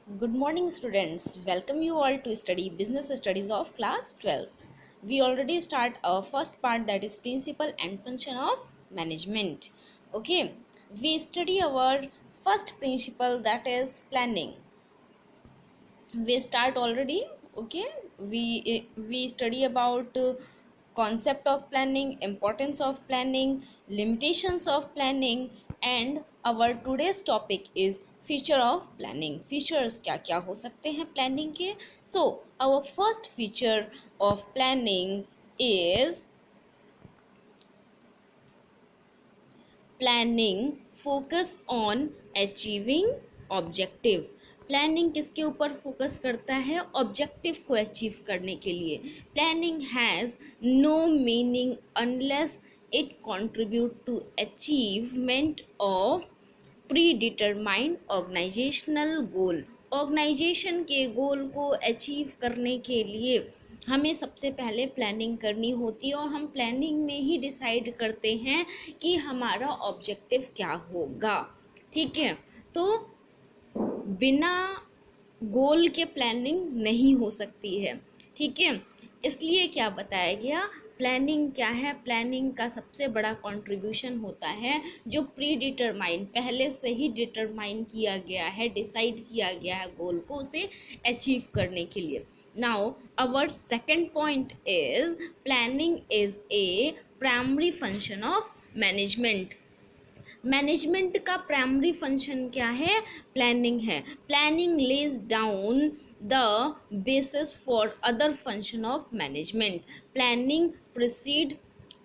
Good morning, students. Welcome you all to study business studies of class 12th. We already start our first part, that is principle and function of management. Okay, we study our first principle, that is planning. We start already. Okay, we study about concept of planning, importance of planning, limitations of planning, and our today's topic is feature of planning. Features क्या क्या हो सकते हैं planning के. So our first feature of planning is planning focus on achieving objective. Planning किसके ऊपर focus करता है? ऑब्जेक्टिव को अचीव करने के लिए. Planning has no meaning unless it contribute to achievement of predetermined organisational goal. Organisation के goal को अचीव करने के लिए हमें सबसे पहले प्लानिंग करनी होती है और हम प्लानिंग में ही डिसाइड करते हैं कि हमारा ऑब्जेक्टिव क्या होगा. ठीक है, तो बिना गोल के प्लानिंग नहीं हो सकती है. ठीक है, इसलिए क्या बताया गया, प्लानिंग क्या है? प्लानिंग का सबसे बड़ा कंट्रीब्यूशन होता है जो प्री डिटरमाइन, पहले से ही डिटरमाइन किया गया है, डिसाइड किया गया है गोल को उसे अचीव करने के लिए. Now our second point is planning is a primary function of management. Management का प्राइमरी फंक्शन क्या है? प्लानिंग है. Planning lays down the basis for other function of management. Planning precede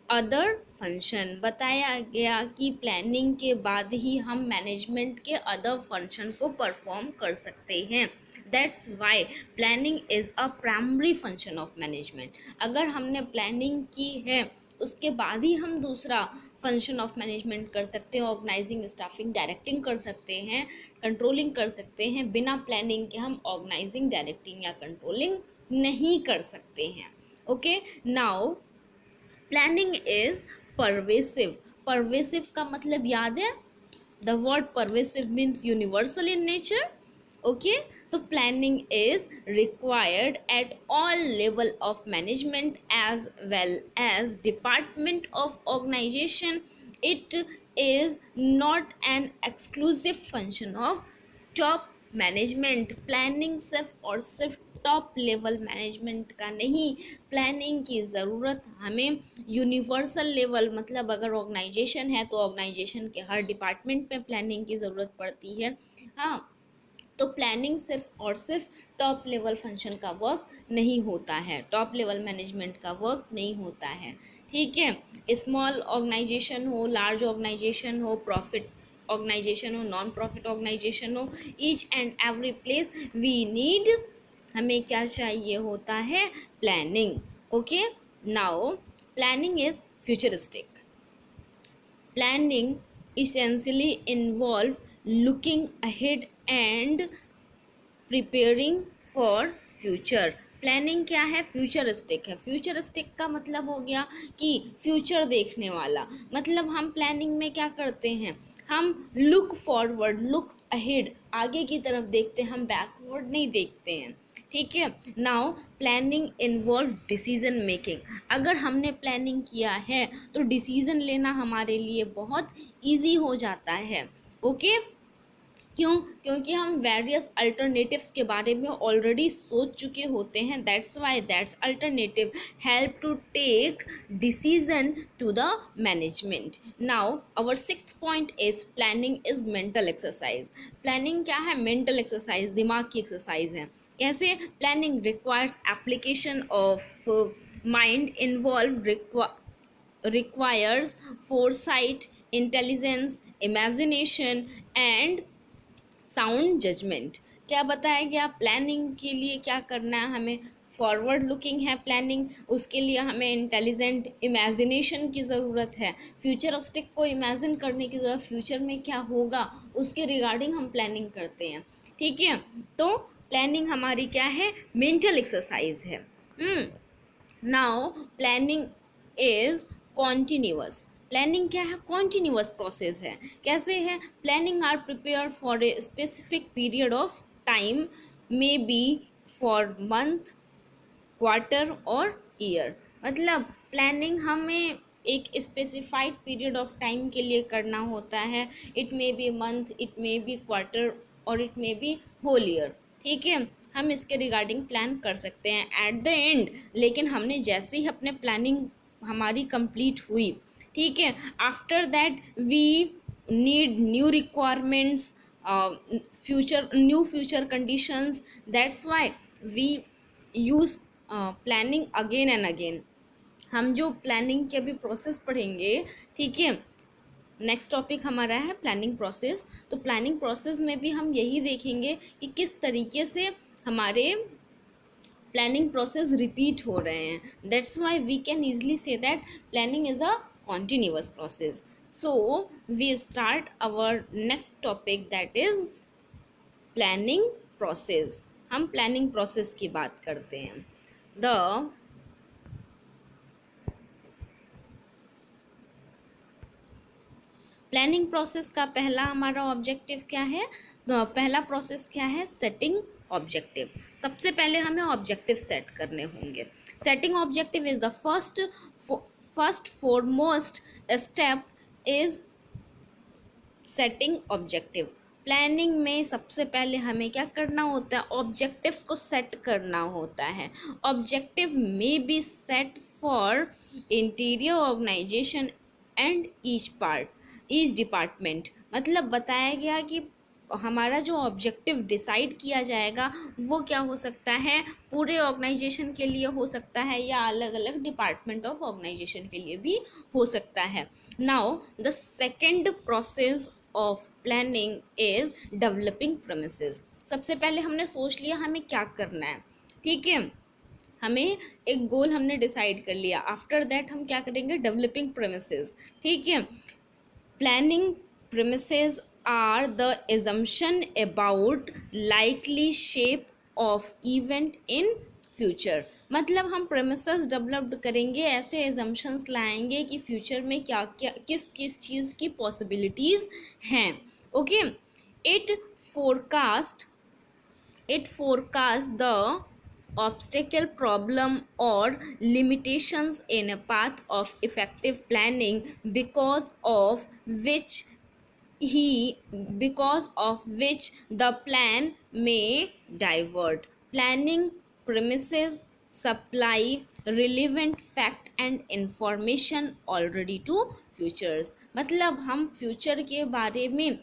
other function. बताया गया कि प्लानिंग के बाद ही हम मैनेजमेंट के अदर फंक्शन को परफॉर्म कर सकते हैं. That's Y planning is a primary function of management. अगर हमने प्लानिंग की है उसके बाद ही हम दूसरा फंक्शन ऑफ मैनेजमेंट कर सकते हैं. ऑर्गेनाइजिंग, स्टाफिंग, डायरेक्टिंग कर सकते हैं, कंट्रोलिंग कर सकते हैं. बिना प्लानिंग के हम ऑर्गेनाइजिंग, डायरेक्टिंग या कंट्रोलिंग नहीं कर सकते हैं. Okay, now planning is pervasive. Pervasive का मतलब याद है? The word pervasive means universal in nature. Okay, तो planning is required at all level of management as well as department of organisation. It is not an exclusive function of top management. Planning सिर्फ और सिर्फ top level management का नहीं, planning की ज़रूरत हमें universal level, मतलब अगर ऑर्गेनाइजेशन है तो ऑर्गेनाइजेशन के हर डिपार्टमेंट में प्लानिंग की ज़रूरत पड़ती है. हाँ, तो प्लानिंग सिर्फ और सिर्फ टॉप लेवल फंक्शन का वर्क नहीं होता है, टॉप लेवल मैनेजमेंट का वर्क नहीं होता है. ठीक है, स्मॉल ऑर्गेनाइजेशन हो, लार्ज ऑर्गेनाइजेशन हो, प्रॉफिट ऑर्गेनाइजेशन हो, नॉन प्रॉफिट ऑर्गेनाइजेशन हो, each and every place we need, हमें क्या चाहिए होता है? Planning. Okay, now planning is futuristic. Planning essentially involve looking ahead and preparing for future. Planning क्या है? फ्यूचरिस्टिक है. फ्यूचरिस्टिक का मतलब हो गया कि फ्यूचर देखने वाला. मतलब हम प्लानिंग में क्या करते हैं? हम लुक फॉरवर्ड, लुक अहेड, आगे की तरफ देखते हैं, हम बैकवर्ड नहीं देखते हैं. ठीक है, now planning involve decision making. अगर हमने प्लानिंग किया है तो डिसीजन लेना हमारे लिए बहुत ईजी हो जाता है. ओके, क्यों? क्योंकि हम वेरियस अल्टरनेटिव्स के बारे में ऑलरेडी सोच चुके होते हैं. That's why that's alternative help to take decision to the management. Now our sixth point is planning is mental exercise. Planning क्या है? मेंटल एक्सरसाइज, दिमाग की एक्सरसाइज है. कैसे? Planning requires application of mind, involve requires foresight, intelligence, imagination and sound judgement. क्या बताया गया? Planning के लिए क्या करना है हमें? फॉरवर्ड लुकिंग है प्लानिंग, उसके लिए हमें इंटेलिजेंट इमेजिनेशन की ज़रूरत है. फ्यूचरिस्टिक को इमेजिन करने की ज़रूरत, फ्यूचर में क्या होगा उसके रिगार्डिंग हम प्लानिंग करते हैं. ठीक है, तो प्लानिंग हमारी क्या है? मेंटल एक्सरसाइज है. Now planning is continuous. Planning क्या है? कॉन्टीन्यूअस प्रोसेस है. कैसे है? Planning are prepared for a specific period of time may be for month, quarter और ईयर। मतलब प्लानिंग हमें एक स्पेसिफाइड पीरियड ऑफ टाइम के लिए करना होता है। It may be month, it may be quarter और it may be whole year. ठीक है, हम इसके रिगार्डिंग प्लान कर सकते हैं एट द एंड। लेकिन हमने जैसे ही अपने प्लानिंग हमारी कंप्लीट हुई, ठीक है, after that we need new requirements, future conditions, that's why we use planning again and again. हम जो प्लानिंग के अभी प्रोसेस पढ़ेंगे, ठीक है, नेक्स्ट टॉपिक हमारा है प्लानिंग प्रोसेस। तो प्लानिंग प्रोसेस में भी हम यही देखेंगे कि किस तरीके से हमारे प्लानिंग प्रोसेस रिपीट हो रहे हैं। That's why we can easily say that planning is a continuous process. So we start our next topic, that is planning process. हम प्लानिंग प्रोसेस की बात करते हैं। द प्लानिंग प्रोसेस का पहला हमारा ऑब्जेक्टिव क्या है? तो पहला प्रोसेस क्या है? Setting objective. सबसे पहले हमें ऑब्जेक्टिव सेट करने होंगे। Setting objective is the first foremost step is setting objective. Planning में सबसे पहले हमें क्या करना होता है? ऑब्जेक्टिव्स को सेट करना होता है। Objective may be set for interior organisation and each department. मतलब बताया गया कि हमारा जो ऑब्जेक्टिव डिसाइड किया जाएगा वो क्या हो सकता है? पूरे ऑर्गेनाइजेशन के लिए हो सकता है या अलग अलग डिपार्टमेंट ऑफ ऑर्गेनाइजेशन के लिए भी हो सकता है। Now the second process of planning is developing premises. सबसे पहले हमने सोच लिया हमें क्या करना है, ठीक है, हमें एक गोल हमने डिसाइड कर लिया। आफ्टर दैट हम क्या करेंगे? Developing premises. ठीक है, planning premises are the assumption about likely shape of event in future. मतलब हम प्रेमिसेस डेवलप्ड करेंगे, ऐसे एजम्पशंस लाएंगे कि फ्यूचर में क्या क्या किस किस चीज़ की पॉसिबिलिटीज़ हैं। Okay, it forecast the obstacle, problem or limitations in a path of effective planning he because of which the plan may divert. Planning premises supply relevant fact and information already to futures। मतलब हम future के बारे में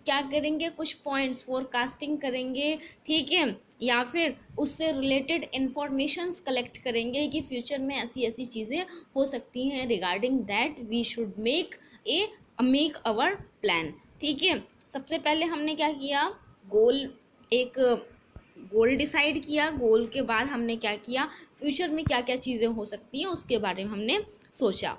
क्या करेंगे? कुछ points forecasting करेंगे, ठीक है, या फिर उससे रिलेटेड इंफॉर्मेशंस कलेक्ट करेंगे कि फ्यूचर में ऐसी ऐसी चीज़ें हो सकती हैं। Regarding that we should make our plan. ठीक है, सबसे पहले हमने क्या किया? एक गोल डिसाइड किया। गोल के बाद हमने क्या किया? फ्यूचर में क्या क्या चीज़ें हो सकती हैं उसके बारे में हमने सोचा।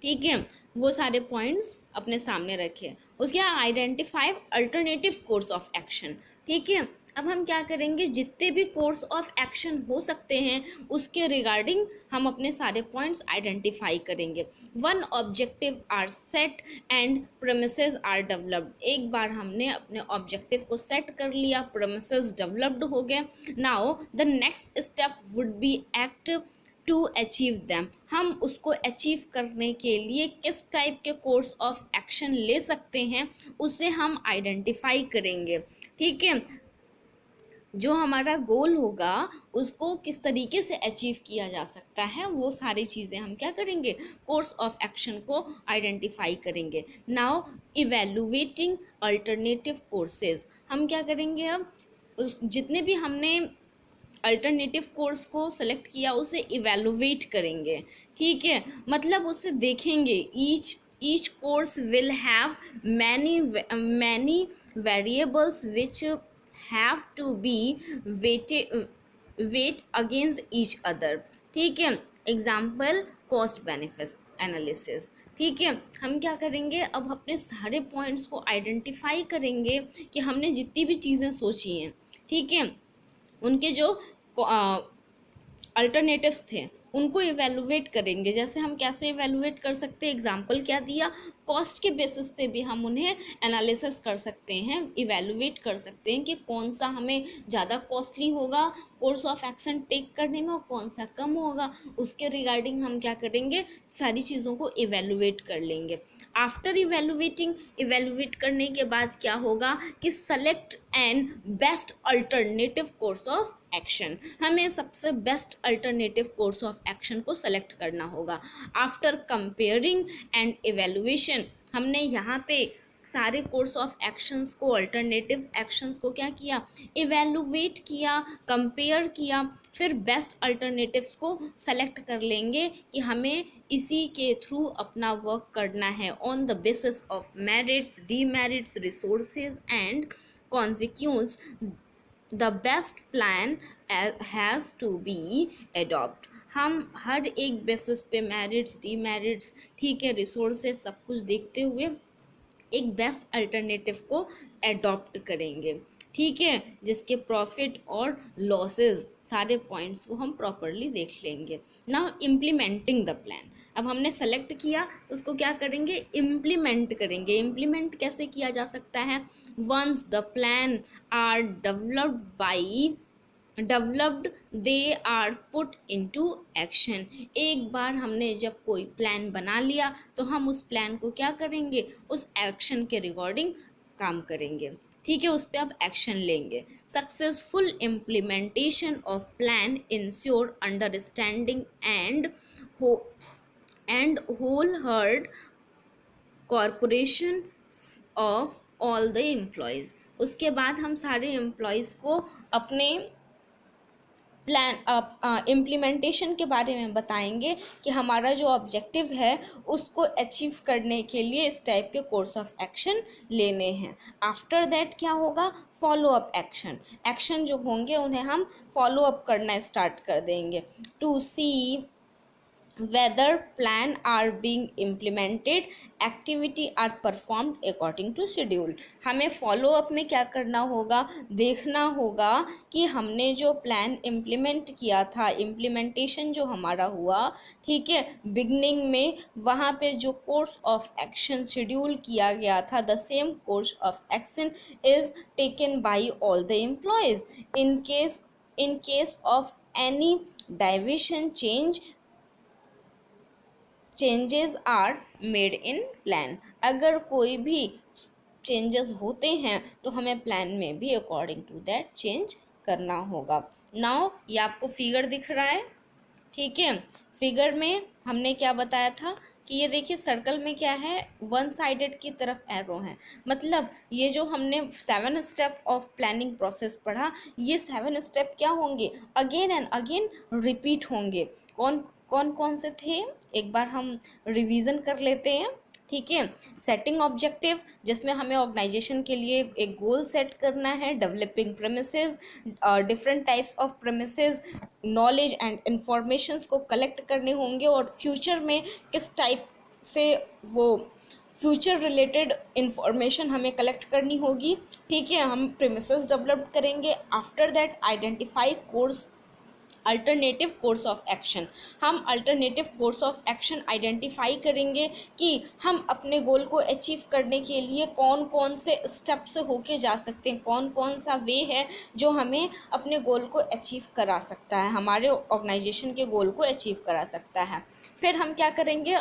ठीक है, वो सारे पॉइंट्स अपने सामने रखे। उसके बाद identify alternative course of action. ठीक है, अब हम क्या करेंगे? जितने भी कोर्स ऑफ एक्शन हो सकते हैं उसके रिगार्डिंग हम अपने सारे पॉइंट्स आइडेंटिफाई करेंगे। One objective are set and premises are developed. एक बार हमने अपने ऑब्जेक्टिव को सेट कर लिया, प्रेमिसेस डेवलप्ड हो गए। Now the next step would be act to achieve them. हम उसको अचीव करने के लिए किस टाइप के कोर्स ऑफ एक्शन ले सकते हैं उसे हम आइडेंटिफाई करेंगे। ठीक है, जो हमारा गोल होगा उसको किस तरीके से अचीव किया जा सकता है वो सारी चीज़ें हम क्या करेंगे? कोर्स ऑफ एक्शन को आइडेंटिफाई करेंगे। Now evaluating alternative courses. हम क्या करेंगे? अब उस जितने भी हमने अल्टरनेटिव कोर्स को सेलेक्ट किया उसे इवेलुएट करेंगे। ठीक है, मतलब उसे देखेंगे। Each course will have many variables which have to be weight against each other. ठीक है, एग्जाम्पल कॉस्ट बेनिफिट एनालिसिस। ठीक है, हम क्या करेंगे? अब अपने सारे पॉइंट्स को आइडेंटिफाई करेंगे कि हमने जितनी भी चीज़ें सोची हैं, ठीक है, उनके जो अल्टरनेटिव्स थे उनको इवेलुएट करेंगे। जैसे हम कैसे इवेलुएट कर सकते हैं? एग्जाम्पल क्या दिया? कॉस्ट के बेसिस पे भी हम उन्हें एनालिसिस कर सकते हैं, इवेलुएट कर सकते हैं कि कौन सा हमें ज़्यादा कॉस्टली होगा कोर्स ऑफ एक्शन टेक करने में और कौन सा कम होगा। उसके रिगार्डिंग हम क्या करेंगे, सारी चीज़ों को इवेलुएट कर लेंगे। आफ्टर इवेलुएट करने के बाद क्या होगा कि select N best alternative course of action, हमें सबसे best alternative course of action को सेलेक्ट करना होगा। आफ्टर कंपेयरिंग एंड इवेलुएशन, हमने यहाँ पे सारे कोर्स ऑफ एक्शंस को, अल्टरनेटिव एक्शंस को क्या किया, इवेलुएट किया, कंपेयर किया, फिर बेस्ट अल्टरनेटिव्स को सेलेक्ट कर लेंगे कि हमें इसी के थ्रू अपना वर्क करना है on the basis of merits, demerits, resources and consequence. The best plan has to be adopt. हम हर एक बेसिस पे मेरिट्स, डीमेरिट्स, ठीक है, रिसोर्सेज, सब कुछ देखते हुए एक बेस्ट अल्टरनेटिव को अडॉप्ट करेंगे, ठीक है, जिसके प्रॉफिट और लॉसेस सारे पॉइंट्स को हम प्रॉपरली देख लेंगे। नाउ इम्प्लीमेंटिंग द प्लान, अब हमने सेलेक्ट किया तो उसको क्या करेंगे, इम्प्लीमेंट करेंगे। इम्प्लीमेंट कैसे किया जा सकता है, once the plan are developed they are put into action. एक बार हमने जब कोई प्लान बना लिया तो हम उस प्लान को क्या करेंगे, उस एक्शन के रिगार्डिंग काम करेंगे, ठीक है, उस पर अब एक्शन लेंगे। Successful implementation of plan ensure understanding and wholehearted corporation of all the employees. उसके बाद हम सारे एम्प्लॉयज़ को अपने प्लान इम्प्लीमेंटेशन के बारे में बताएंगे कि हमारा जो ऑब्जेक्टिव है उसको अचीव करने के लिए इस टाइप के कोर्स ऑफ एक्शन लेने हैं। आफ्टर दैट क्या होगा, फॉलो अप एक्शन। एक्शन जो होंगे उन्हें हम फॉलो अप करना स्टार्ट कर देंगे। To see whether plan are being implemented, activity are performed according to schedule। हमें फॉलो अप में क्या करना होगा, देखना होगा कि हमने जो प्लान इम्प्लीमेंट किया था, इम्प्लीमेंटेशन जो हमारा हुआ, ठीक है, बिगनिंग में वहाँ पे जो कोर्स ऑफ एक्शन शेड्यूल किया गया था, the same course of action is taken by all the employees. In case of any deviation changes are made in plan. अगर कोई भी चेंजेस होते हैं तो हमें प्लान में भी अकॉर्डिंग टू दैट चेंज करना होगा। नाउ ये आपको फिगर दिख रहा है, ठीक है, फिगर में हमने क्या बताया था कि ये देखिए सर्कल में क्या है, वन साइडेड की तरफ एरो है, मतलब ये जो हमने 7 स्टेप ऑफ प्लानिंग प्रोसेस पढ़ा, ये 7 स्टेप क्या होंगे, अगेन एंड अगेन रिपीट होंगे। कौन कौन कौन से थे, एक बार हम रिवीजन कर लेते हैं, ठीक है। सेटिंग ऑब्जेक्टिव, जिसमें हमें ऑर्गेनाइजेशन के लिए एक गोल सेट करना है। Developing premises, different types of premises, knowledge and informations को कलेक्ट करने होंगे और फ्यूचर में किस टाइप से वो फ्यूचर रिलेटेड इंफॉर्मेशन हमें कलेक्ट करनी होगी, ठीक है, हम प्रेमिसेस डेवलप करेंगे। After that identify course alternative course of action, हम alternative course of action identify करेंगे कि हम अपने गोल को अचीव करने के लिए कौन कौन से स्टेप से होके जा सकते हैं, कौन कौन सा वे है जो हमें अपने गोल को अचीव करा सकता है, हमारे ऑर्गेनाइजेशन के गोल को अचीव करा सकता है। फिर हम क्या करेंगे,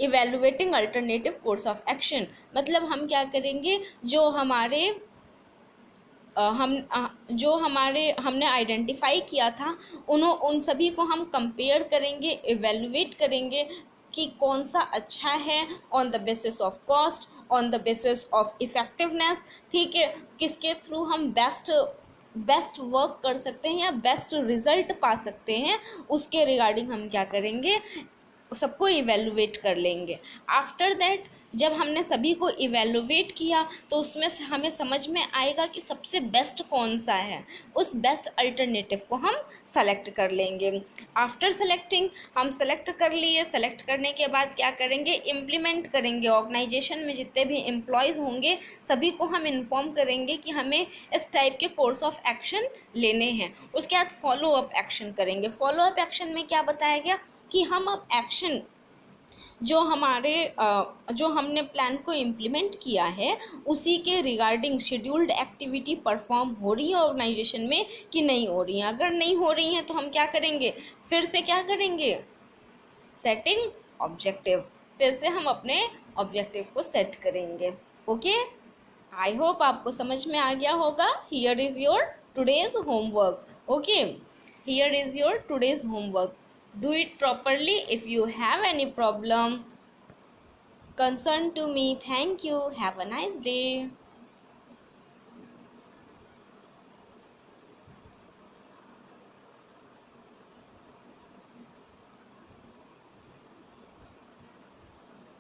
evaluating alternative course of action, मतलब हम क्या करेंगे, जो हमने आइडेंटिफाई किया था उन सभी को हम कंपेयर करेंगे, इवेलुएट करेंगे कि कौन सा अच्छा है on the basis of cost, on the basis of effectiveness, ठीक है, किसके थ्रू हम बेस्ट वर्क कर सकते हैं या बेस्ट रिजल्ट पा सकते हैं, उसके रिगार्डिंग हम क्या करेंगे, सबको इवेलुएट कर लेंगे। आफ्टर दैट जब हमने सभी को इवेलुएट किया तो उसमें से हमें समझ में आएगा कि सबसे बेस्ट कौन सा है, उस बेस्ट अल्टरनेटिव को हम सेलेक्ट कर लेंगे। आफ्टर सेलेक्टिंग, हम सेलेक्ट कर लिए, सेलेक्ट करने के बाद क्या करेंगे, इम्प्लीमेंट करेंगे। ऑर्गेनाइजेशन में जितने भी एम्प्लॉयज़ होंगे सभी को हम इन्फॉर्म करेंगे कि हमें इस टाइप के कोर्स ऑफ एक्शन लेने हैं। उसके बाद फॉलो अप एक्शन करेंगे। फॉलो अप एक्शन में क्या बताया गया कि हम अब एक्शन जो हमने प्लान को इम्प्लीमेंट किया है उसी के रिगार्डिंग शेड्यूल्ड एक्टिविटी परफॉर्म हो रही है ऑर्गेनाइजेशन में कि नहीं हो रही है। अगर नहीं हो रही हैं तो हम क्या करेंगे, फिर से क्या करेंगे, सेटिंग ऑब्जेक्टिव, फिर से हम अपने ऑब्जेक्टिव को सेट करेंगे। ओके, आई होप आपको समझ में आ गया होगा। Here is your today's homework. Okay, here is your today's homework, do it properly. If you have any problem, concern to me. Thank you, have a nice day.